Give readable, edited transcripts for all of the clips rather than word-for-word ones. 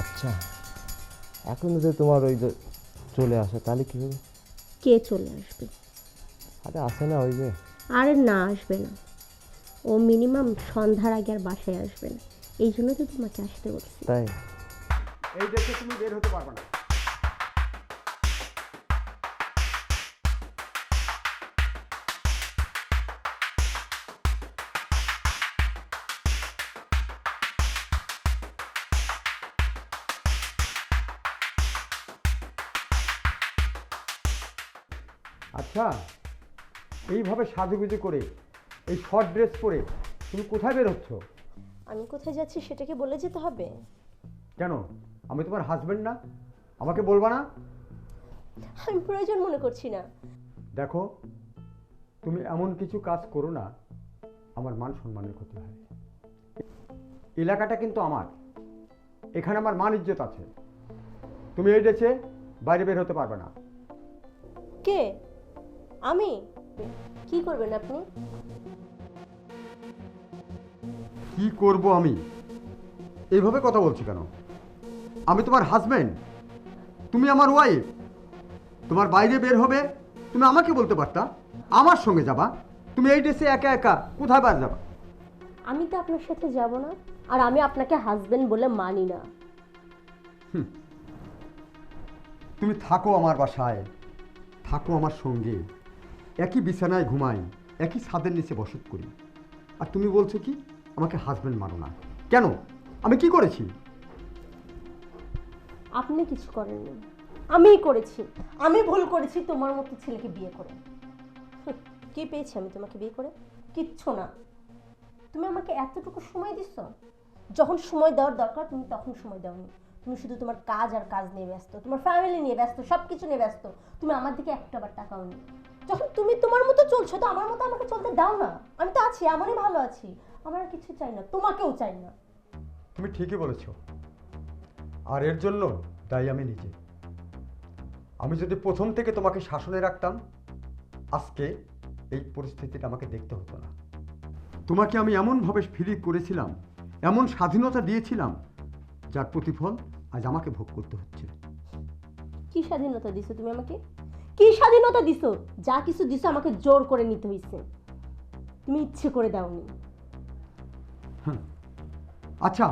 আচ্ছা, এখন যদি তোমার ওই যে চলে আসে তাহলে কি হবে? কে চলে আসবে? আরে আসে না ওই যে। আরে না, আসবে না। ও মিনিমাম সন্ধ্যার আগে আর বাসায় আসবে না, এই জন্য তো তোমাকে আসতে বলছি। তাই? এই দেখে তুমি বের হতে পারবে না। আচ্ছা, এইভাবে সাজুগুজু করে এই শর্ট ড্রেস পরে তুমি কোথায় বের হচ্ছ? আমি কোথায় যাচ্ছি সেটাকে বলে যেতে হবে? কেন? আমি তোমার হাজবেন্ড না? আমাকে বলবা না? আমি প্রয়োজন মনে করছি না। দেখো, তুমি এমন কিছু কাজ করো না আমার মান সম্মানের ক্ষতি হয়। এলাকাটা কিন্তু আমার, এখানে আমার মান ইজ্জত আছে। তুমি এই ড্রেসে বাইরে বের হতে পারবে না। কে? আমি? কি করবেন আপনি? কি করব আমি? এইভাবে কথা বলছি কেন? আমি তোমার হাজবেন্ড, তুমি আমার ওয়াইফ। তোমার বাইরে বের হবে তুমি আমাকে বলতে পারতা, আমার সঙ্গে যাবা। তুমি এই ড্রেসে একা একা কোথায় বার যাবা? আমি তো আপনার সাথে যাব না, আর আমি আপনাকে হাজবেন্ড বলে মানি না। তুমি থাকো আমার বাসায়, থাকো আমার সঙ্গে, একই বিছানায় ঘুমাই, একই ছাদের নিচে বসত করি, আর তুমি বলছো কি আমাকে হাজবেন্ড মানো না? কেন? আমি কি করেছি? আপনি কিছু করেননি, আমিই করেছি। আমি ভুল করেছি তোমার মতো ছেলেকে বিয়ে করে। কি পেয়েছি আমি তোমাকে বিয়ে করে? কিচ্ছু না। তুমি আমাকে এতটুকু সময় দিচ্ছ, যখন সময় দেওয়ার দরকার তুমি তখন সময় দাওনি। তুমি শুধু তোমার কাজ আর কাজ নিয়ে ব্যস্ত, তোমার ফ্যামিলি নিয়ে ব্যস্ত, সব কিছু নিয়ে ব্যস্ত। তুমি আমার দিকে একটাবার টাকাও নি। যখন তুমি তোমার মতো চলছো তো আমার মতো আমাকে চলতে দাও না। আমি তো আছি, আমারই ভালো আছি, আমার আর কিছু চাই না, তোমাকেও চাই না। তুমি ঠিকই বলেছো, আর এর জন্য দায়ী আমি নিজে। আমি যদি প্রথম থেকে তোমাকে শাসনে রাখতাম আজকে এই পরিস্থিতিটা আমাকে দেখতে হতো না। তোমাকে আমি এমনভাবে ফ্রি করেছিলাম, এমন স্বাধীনতা দিয়েছিলাম, যার প্রতিফল আজ আমাকে ভোগ করতে হচ্ছে। কি স্বাধীনতা দিছো তুমি আমাকে? কি স্বাধীনতা দিছো? যা কিছু দিছো আমাকে জোর করে নিতে হইছে, তুমি ইচ্ছে করে দাওনি। আচ্ছা,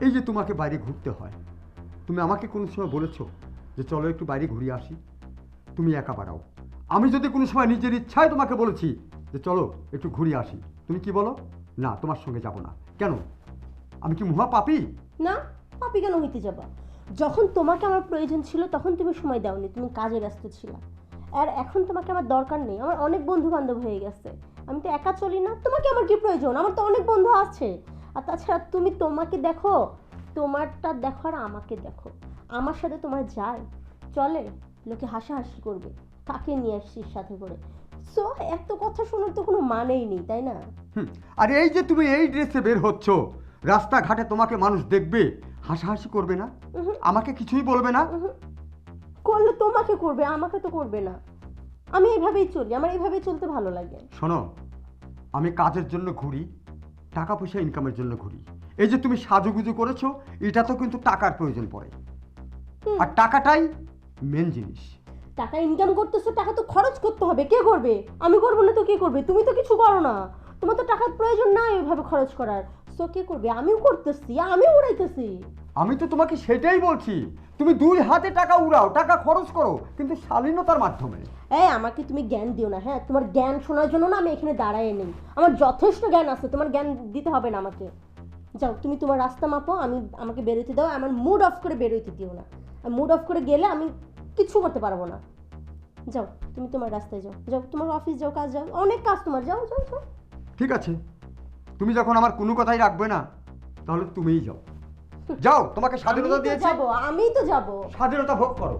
এই যে তোমাকে বাইরে ঘুরতে হয়, তুমি আমাকে কোনো সময় বলেছো যে চলো একটু বাইরে ঘুরিয়ে আসি? তুমি একা বাড়াও। আমি যদি কোনো সময় নিজের ইচ্ছায় তোমাকে বলেছি যে চলো একটু ঘুরিয়ে আসি, তুমি কি বলো? না, তোমার সঙ্গে যাব না। কেন? আমি কি মহা পাপী? না, পাপি কেন হইতে যাবা? যখন তোমাকে আমার প্রয়োজন ছিল তখন তুমি সময় দাওনি, তুমি কাজে ব্যস্ত ছিলা। আর এখন তোমাকে আমার দরকার নেই, আমার অনেক বন্ধু বান্ধব হয়ে গেছে, আমি তো একা চলি না। তোমাকে আমার কি প্রয়োজন? আমার তো অনেক বন্ধু আছে। আর তাছাড়া তুমি তোমাকে দেখো, তোমারটা দেখো আর আমাকে দেখো। আমার সাথে তোমার যায় চলে? লোকে হাসাহাসি করবে, কাকে নিয়ে আসছিস সাথে করে। সো এত কথা শোনার তো কোনো মানেই নেই, তাই না? আর এই যে তুমি এই ড্রেসে বের হচ্ছ, রাস্তাঘাটে তোমাকে মানুষ দেখবে, হাসাহাসি করবে না? আমাকে কিছুই বলবে না? করলে তোমাকে করবে, আমাকে তো করবে না। আমি এইভাবেই চলি, আমার এইভাবেই চলতে ভালো লাগে। শোনো, আমি কাজের জন্য ঘুরি, টাকা পয়সা ইনকামের জন্য ঘুরি। এই যে তুমি সাজুগুজু করেছো, এটা তো কিন্তু টাকার প্রয়োজন পড়ে, আর টাকাটাই মেন জিনিস। টাকা ইনকাম করতেছো, টাকা তো খরচ করতে হবে। কে করবে? আমি করবো না তো কে করবে? তুমি তো কিছু করো না, তোমার তো টাকার প্রয়োজন নাই ওইভাবে খরচ করার। সো কে করবে? আমিও করতেছি, আমিও উড়াইতেছি। আমি তো তোমাকে সেটাই বলছি, তুমি দুই হাতে টাকা উড়াও, টাকা খরচ করো, কিন্তু শালীনতার মাধ্যমে। এই আমাকে তুমি জ্ঞান দিও না, হ্যাঁ? তোমার জ্ঞান শোনার জন্য না আমি এখানে দাঁড়ায় নেই, আমার যথেষ্ট জ্ঞান আছে, তোমার জ্ঞান দিতে হবে না আমাকে। যাও, তুমি তোমার রাস্তা মাপো, আমাকে বেরোতে দাও। আমার মুড অফ করে বেরোইতে দিও না, মুড অফ করে গেলে আমি কিছু করতে পারবো না। যাও, তুমি তোমার রাস্তায় যাও, যাও তোমার অফিস যাও, কাজ যাও, অনেক কাজ তোমার, যাও যাও যাও। ঠিক আছে, তুমি যখন আমার কোনো কথাই রাখবে না তাহলে তুমিই যাও। যাও, তোমাকে স্বাধীনতা দিয়েছি, যাবো, আমিই তো যাবো। স্বাধীনতা ভোগ করো।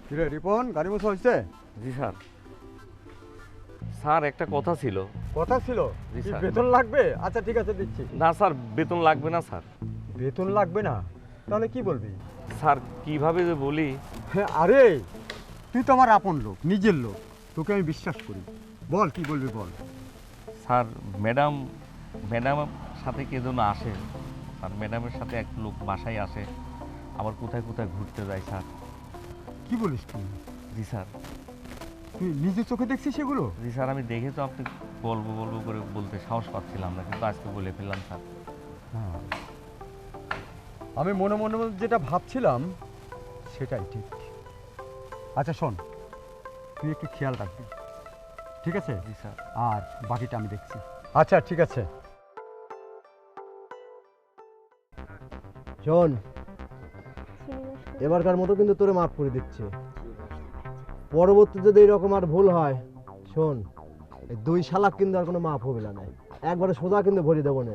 কিরে রিপন, গাড়ি মোছা হয়েছে? জি স্যার। স্যার একটা কথা ছিল। কথা ছিল জি, কি স্যার। বেতন লাগবে? আচ্ছা ঠিক আছে দিচ্ছি। না স্যার, বেতন লাগবে না স্যার। বেতন লাগবে না? তাহলে কি বলবি? স্যার কিভাবে যে বলি। হ্যাঁ, আরে তুই তো আমার আপন লোক, নিজের লোক, তোকে আমি বিশ্বাস করি। বল কি বলবি বল। স্যার ম্যাডাম সাথে কে যেন আসে স্যার, ম্যাডামের সাথে এক লোক বাসায় আসে, আবার কোথায় কোথায় ঘুরতে যায় স্যার। কি বলিস তুই? জি স্যার। তুই নিজের চোখে দেখছিস সেগুলো? জি স্যার, আমি দেখে তো আপনি বলবো বলবো করে বলতে সাহস পাচ্ছিলাম না, কিন্তু আজকে বলে ফেললাম স্যার। হ্যাঁ, আমি মনে মনে যেটা ভাবছিলাম সেটাই ঠিক। আচ্ছা শোন, তুই একটু খেয়াল রাখবি, ঠিক আছে? জি স্যার। আর বাকিটা আমি দেখছি। আচ্ছা ঠিক আছে। শোন, এবারকার মতো কিন্তু তোরে মাফ করে দিচ্ছে। পরবর্তী যদি এরকম আর ভুল হয়, শোন, এই 2 শালাক কিন্তু আর কোনো মাফ হবে না। একবারে সোজা কিন্তু ভরি দেবো না।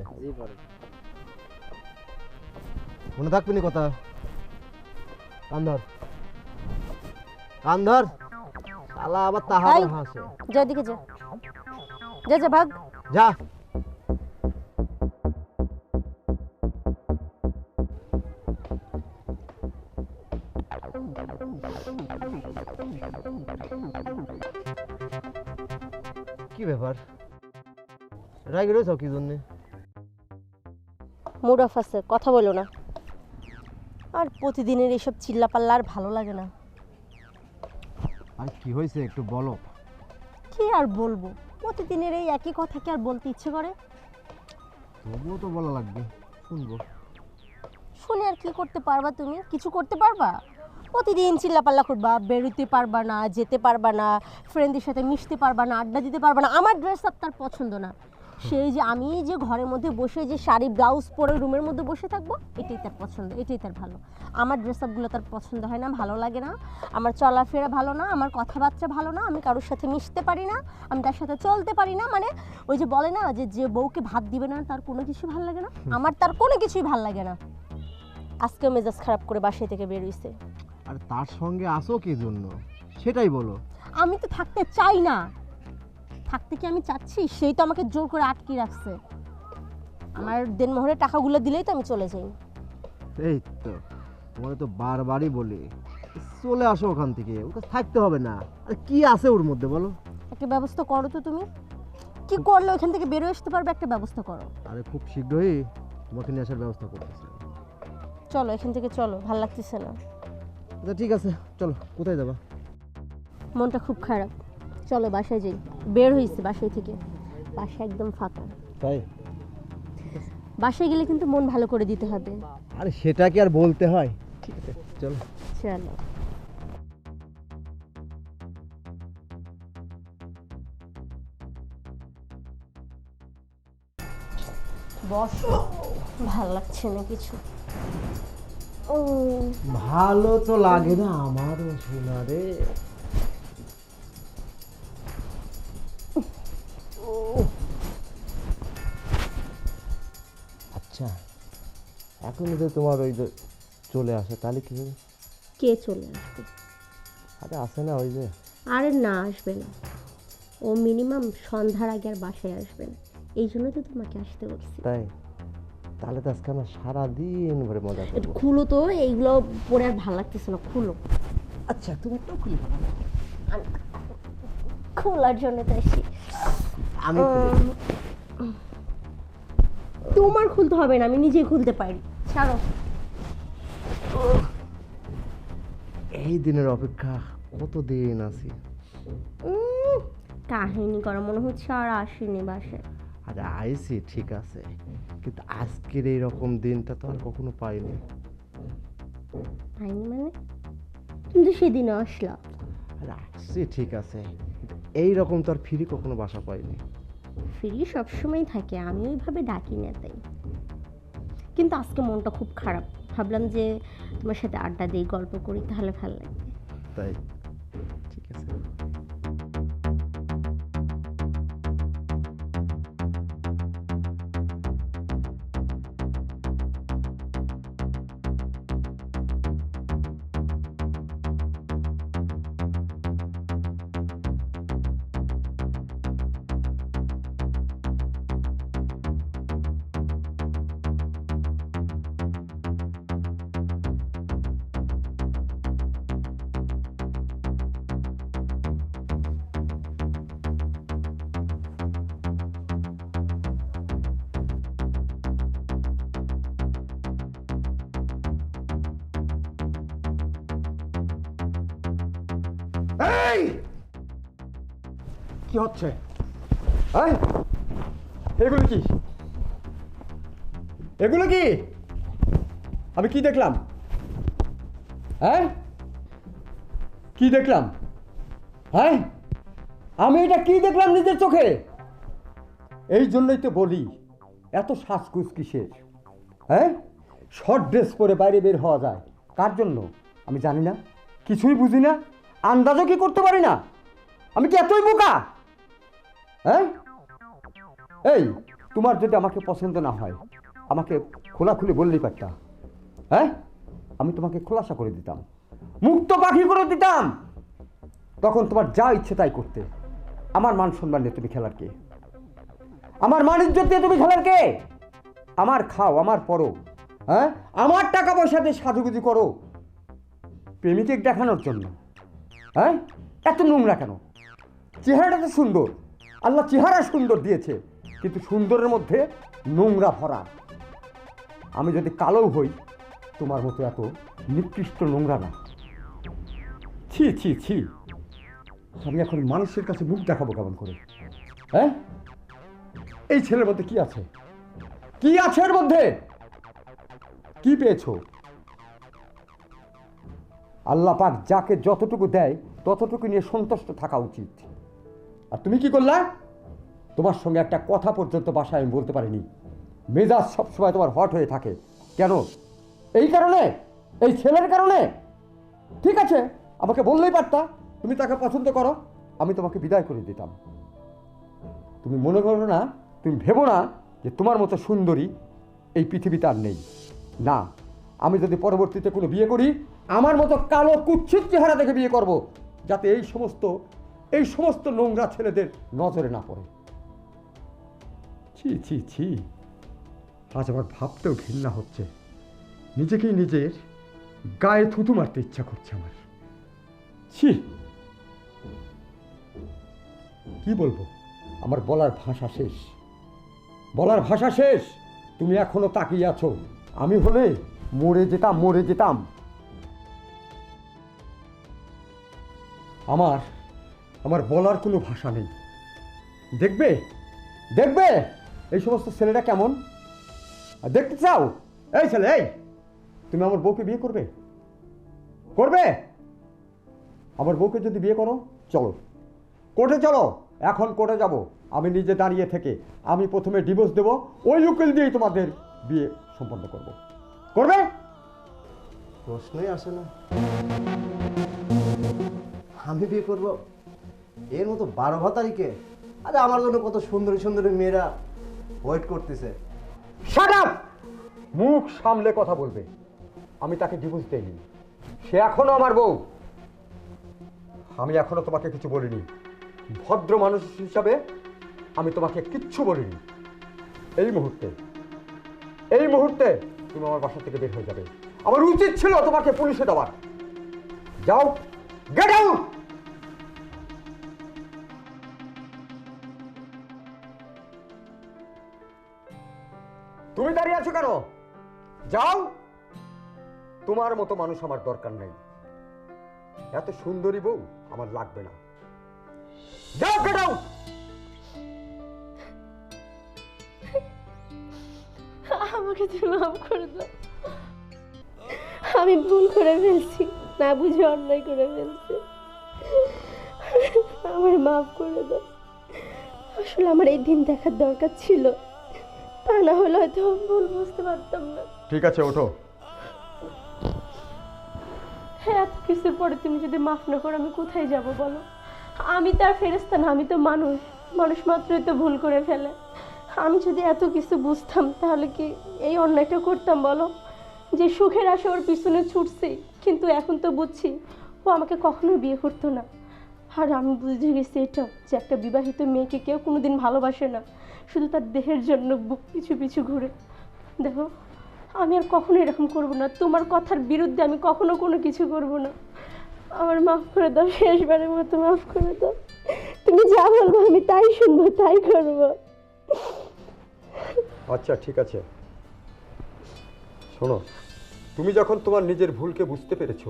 মনে থাকবি নি কথা? কান্ধর কান্ধর, শালা আবার তাহার এই। হাসে। যা দিকে যা, যা যা ভাগ। যা। কি ব্যাপার, রাগে রয়েছ কি জন্যে? মুড অফ আছে, কথা বলো না। আর প্রতিদিনের এইসব চিল্লাপাল্লা আর ভালো লাগে না। আর কি হয়েছে একটু বলো। কি আর বলবো, প্রতিদিনের এই একই কথা কি আর বলতে ইচ্ছে করে? তবুও তো বলা লাগবে, শুনবো। শুনে আর কি করতে পারবা? তুমি কিছু করতে পারবা? প্রতিদিন চিল্লাপাল্লা করবা, বেরোতে পারবা না, যেতে পারবা না, ফ্রেন্ডদের সাথে মিশতে পারবা না, আড্ডা দিতে পারবা না। আমার ড্রেস আপ তার পছন্দ না। সেই যে আমি যে ঘরের মধ্যে বসে যে শাড়ি ব্লাউজ পরে রুমের মধ্যে বসে থাকবো, এটাই তার পছন্দ, এটাই তার ভালো। আমার ড্রেস আপগুলো তার পছন্দ হয় না, ভালো লাগে না। আমার চলাফেরা ভালো না, আমার কথাবার্তা ভালো না, আমি কারোর সাথে মিশতে পারি না, আমি তার সাথে চলতে পারি না। মানে ওই যে বলে না যে যে বউকে ভাত দিবে না তার কোনো কিছু ভালো লাগে না, আমার তার কোনো কিছুই ভালো লাগে না। আজকে মেজাজ খারাপ করে বাসায় থেকে বেরোইছে। আর তার সঙ্গে আসো কি জন্য সেটাই বলো। আমি তো থাকতে চাই না। থাকতে কি আমি চাচ্ছি? সেই তো আমাকে জোর করে আটকে রাখছে। আমার দেনমোহরের টাকাগুলো দিলেই তো আমি চলে যাই। এই তো, তোমার তো বারবারই বলি চলে আসো ওখান থেকে, ওকে থাকতে হবে না। আর কি আছে ওর মধ্যে বলো? একটা ব্যবস্থা করো তো তুমি। কি করলে ওখান থেকে বেরোয় আসতে পারবে, একটা ব্যবস্থা করো। আরে খুব শীঘ্রই তোমাকে নিয়ে আসার ব্যবস্থা করতেছি। চলো এখান থেকে, চলো, ভাল লাগতেছে না। আচ্ছা ঠিক আছে, চলো। কোথায় যাবা? মনটা খুব খারাপ, চলো বাসায় যাই। বের হয়েছি বাসায় থেকে, বাসা একদম ফাঁকা। তাই? বাসায় গেলে কিন্তু মন ভালো করে দিতে হবে। আরে সেটা কি আর বলতে হয়? ঠিক আছে চলো। চলো। বসো, ভাল লাগছে না কিছু। ভালো তো লাগে না আমারও শোনা রে। আচ্ছা, এখন যদি তোমার ওই যে চলে আসে তাহলে কি হবে? কে চলে আসবে? আরে আসে না ওই যে। আরে না, আসবে না। ও মিনিমাম সন্ধ্যার আগে আর বাসায় আসবে না, এই জন্য তো তোমাকে আসতে বলছি। তাই? তাহলে তো আজকে আমরা সারাদিন ভরে মজা একটু করবো। খুলো তো, এইগুলো পরে আর ভালো লাগতেছে না, খুলো। আচ্ছা তুমি একটু খুলে ফেলো। খোলার জন্য তো আসি। আমি খুলে দিই। তোমার খুলতে হবে না, আমি নিজেই খুলতে পারি। ছাড়ো। এই দিনের অপেক্ষা কতদিন আছি। কাহিনী করা মনে হচ্ছে আর আসেনি বাসায়। আরে আইসি ঠিক আছে, কিন্তু আজকের এইরকম দিনটা তো আর কখনো পাইনি। পাইনি মানে? কিন্তু সেদিনও আসলা। আরে আসছি ঠিক আছে, কিন্তু এইরকম তো আর ফিরি কখনো বাসা পাইনি। ফ্রি সবসময় থাকে, আমি ওইভাবে ডাকি না তাই। কিন্তু আজকে মনটা খুব খারাপ, ভাবলাম যে তোমার সাথে আড্ডা দিই, গল্প করি, তাহলে ভালো লাগবে। তাই? ঠিক আছে। এই কি হচ্ছে? এই এগুলো কি? এগুলো কি? আমি কি দেখলাম? হ্যাঁ, কি দেখলাম? হ্যাঁ, আমি এটা কি দেখলাম নিজের চোখে? এই জন্যই তো বলি এত শ্বাসকুস কিসের? হ্যাঁ, শর্ট ড্রেস পরে বাইরে বের হওয়া যায় কার জন্য আমি জানি না, কিছুই বুঝি না, আন্দাজও কি করতে পারি না। আমি কি এতই বোকা? হ্যাঁ, এই তোমার যদি আমাকে পছন্দ না হয় আমাকে খোলাখুলি বললেই পারতা। হ্যাঁ, আমি তোমাকে খোলাসা করে দিতাম, মুক্ত পাখি করে দিতাম, তখন তোমার যা ইচ্ছে তাই করতে। আমার মান সম্মান নিয়ে তুমি খেলার কে? আমার মান ইজ্জত দিয়ে তুমি খেলার কে? আমার খাও, আমার পরো, হ্যাঁ, আমার টাকা পয়সা দিয়ে সাজুগুজি করো প্রেমিকের দেখানোর জন্য। হ্যাঁ, এত নোংরা কেন? চেহারাটা তো সুন্দর, আল্লাহ চেহারা সুন্দর দিয়েছে, কিন্তু সুন্দরের মধ্যে নোংরা ভরা। আমি যদি কালো হই তোমার মতো এত নিকৃষ্ট নোংরা না। ছি ছি ছি, আমি এখন মানুষের কাছে মুখ দেখাবো কেমন করে? হ্যাঁ, এই ছেলের মধ্যে কি আছে? কি আছে এর মধ্যে? কি পেয়েছো? আল্লাহ পাক যাকে যতটুকু দেয় ততটুকু নিয়ে সন্তুষ্ট থাকা উচিত। আর তুমি কি করলা? তোমার সঙ্গে একটা কথা পর্যন্ত বাসায় আমি বলতে পারিনি। মেজাজ সবসময় তোমার হট হয়ে থাকে কেন? এই কারণে, এই ছেলের কারণে? ঠিক আছে, আমাকে বললেই পারতা তুমি তাকে পছন্দ করো, আমি তোমাকে বিদায় করে দিতাম। তুমি মনে করো না, তুমি ভেবো না যে তোমার মতো সুন্দরী এই পৃথিবীতে আর নেই। না, আমি যদি পরবর্তীতে কোনো বিয়ে করি আমার মতো কালো কুৎসিত চেহারা দেখে বিয়ে করব, যাতে এই সমস্ত নোংরা ছেলেদের নজরে না পড়ে। ছি ছি ছি, আজ আমার ভাবতেও ঘৃণা হচ্ছে, নিজেকেই নিজের গায়ে থুতু মারতে ইচ্ছা করছে আমার। ছি, কি বলবো? আমার বলার ভাষা শেষ, বলার ভাষা শেষ। তুমি এখনো তাকিয়ে আছো, আমি হলে মরে যেতাম, মরে যেতাম। আমার বলার কোনো ভাষা নেই। দেখবে দেখবে এই সমস্ত ছেলেরা কেমন, আর দেখতে চাও? এই ছেলে, এই তুমি আমার বউকে বিয়ে করবে? করবে? আমার বউকে যদি বিয়ে করো, চলো কোর্টে, চলো এখন কোর্টে যাব। আমি নিজে দাঁড়িয়ে থেকে আমি প্রথমে ডিভোর্স দেব, ওই উকিল দিয়েই তোমাদের বিয়ে সম্পন্ন করব। করবে? প্রশ্নই আসে না। আমি বিয়ে করব এর মতো 12 তারিখে? আরে আমার জন্য কত সুন্দরী সুন্দরী মেয়েরা ওয়েট করতেছে। Shut up! মুখ সামলে কথা বলবে। আমি তাকে ডিভোর্স দেইনি, সে এখনো আমার বউ। আমি এখনো তোমাকে কিছু বলিনি, ভদ্র মানুষ হিসাবে আমি তোমাকে কিচ্ছু বলিনি। এই মুহূর্তে তুমি আমার বাসা থেকে বের হয়ে যাবে। আমার উচিত ছিল তোমাকে পুলিশে দেওয়ার। যাও, গেট আউট! তুমি দাঁড়িয়ে আছো কেন? যাও, তোমার মতো মানুষ আমার দরকার নেই, এত সুন্দরী বউ আমার লাগবে না। যাও, গেট আউট! আমাকে তুমি মাফ করে দাও, আমি ভুল করে ফেলছি, না বুঝে অন্যায় করে ফেলছি, আমার মাফ করে দাও। আসলে আমার এই দিন দেখার দরকার ছিল, তা না হলে হয়তো ভুল বুঝতে পারতাম না। ঠিক আছে, ওঠো। হ্যাঁ, এত কিছুর পরে তুমি যদি মাফ না করো আমি কোথায় যাব বলো? আমি তার ফেরেশতা না, আমি তো মানুষ, মানুষ মাত্রই তো ভুল করে ফেলে। আমি যদি এত কিছু বুঝতাম তাহলে কি এই অন্যায়টা করতাম বলো? যে সুখের আশা ওর পিছনে ছুটছি, কিন্তু এখন তো বুঝছি ও আমাকে কখনো বিয়ে করতো না। আর আমি বুঝে গেছি এটা, যে একটা বিবাহিত মেয়েকে কেউ কোনোদিন ভালোবাসে না, শুধু তার দেহের জন্য বুক পিছু পিছু ঘুরে। দেখো, আমি আর কখনো এরকম করব না, তোমার কথার বিরুদ্ধে আমি কখনো কোনো কিছু করব না। আমার মাফ করে দাও, শেষবারের মতো মাফ করে দাও। তুমি যা বলবো আমি তাই শুনবো, তাই করবো। আচ্ছা, ঠিক আছে। শোনো, তুমি যখন তোমার নিজের ভুলকে বুঝতে পেরেছো,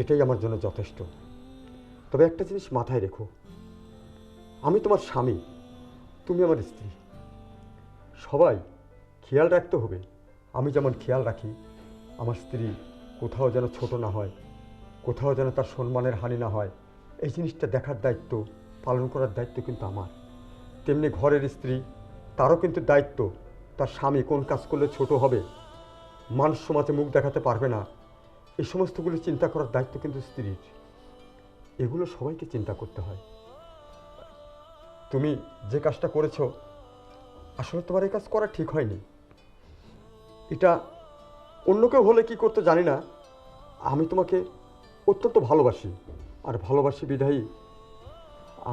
এটাই আমার জন্য যথেষ্ট। তবে একটা জিনিস মাথায় রেখো, আমি তোমার স্বামী, তুমি আমার স্ত্রী। সবাই খেয়াল রাখতে হবে, আমি যেমন খেয়াল রাখি আমার স্ত্রী কোথাও যেন ছোট না হয়, কোথাও যেন তার সম্মানের হানি না হয়, এই জিনিসটা দেখার দায়িত্ব, পালন করার দায়িত্ব কিন্তু আমার। তেমনি ঘরের স্ত্রী, তারও কিন্তু দায়িত্ব, তার স্বামী কোন কাজ করলে ছোট হবে, মানুষ সমাজে মুখ দেখাতে পারবে না, এই সমস্তগুলো চিন্তা করার দায়িত্ব কিন্তু স্ত্রীর। এগুলো সবাইকে চিন্তা করতে হয়। তুমি যে কাজটা করেছো, আসলে তোমার এই কাজ করা ঠিক হয়নি। এটা অন্য কেউ হলে কি করতে জানি না, আমি তোমাকে অত্যন্ত ভালোবাসি, আর ভালোবাসি বিধায়ী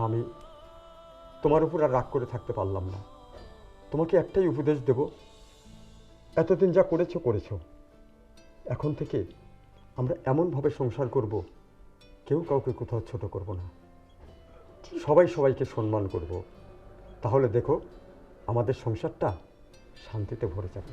আমি তোমার উপর আর রাগ করে থাকতে পারলাম না। তোমাকে একটাই উপদেশ দেব, এতদিন যা করেছো করেছো, এখন থেকে আমরা এমনভাবে সংসার করব, কেউ কাউকে কোথাও ছোট করব না, সবাই সবাইকে সম্মান করব। তাহলে দেখো আমাদের সংসারটা শান্তিতে ভরে যাবে।